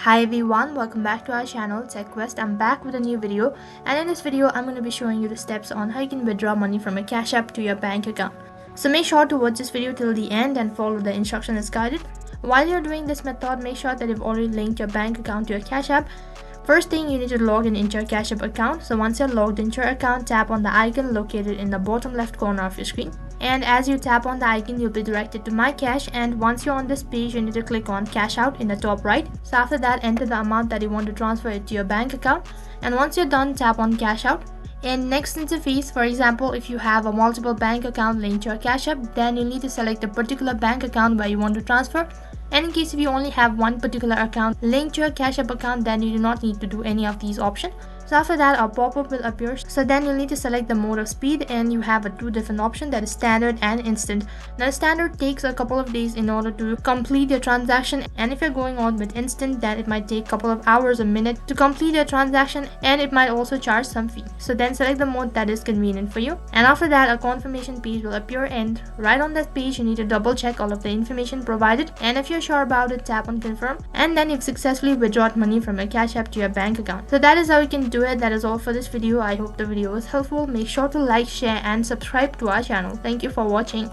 Hi everyone, welcome back to our channel TechQuest. I'm back with a new video, and in this video I'm going to be showing you the steps on how you can withdraw money from a Cash App to your bank account. So make sure to watch this video till the end and follow the instructions as guided. While you're doing this method, make sure that you've already linked your bank account to your Cash App. First thing, you need to log in into your Cash App account. So once you're logged into your account, tap on the icon located in the bottom left corner of your screen. And as you tap on the icon, you'll be directed to My Cash, and once you're on this page, you need to click on Cash Out in the top right. So after that, enter the amount that you want to transfer it to your bank account, and once you're done, tap on Cash Out. And next interface, for example, if you have a multiple bank account linked to your Cash App, then you need to select a particular bank account where you want to transfer. And in case if you only have one particular account linked to your Cash App account, then you do not need to do any of these options. So after that, a pop-up will appear. So then you'll need to select the mode of speed, and you have two different options, that is standard and instant. Now standard takes a couple of days in order to complete your transaction, and if you're going on with instant, then it might take a couple of hours or minutes to complete your transaction, and it might also charge some fee. So then select the mode that is convenient for you, and after that a confirmation page will appear, and right on that page you need to double check all of the information provided, and if you're sure about it, tap on confirm, and then you've successfully withdrawn money from a Cash App to your bank account. So that is how you can do it. That is all for this video. I hope the video was helpful. Make sure to like, share and subscribe to our channel. Thank you for watching.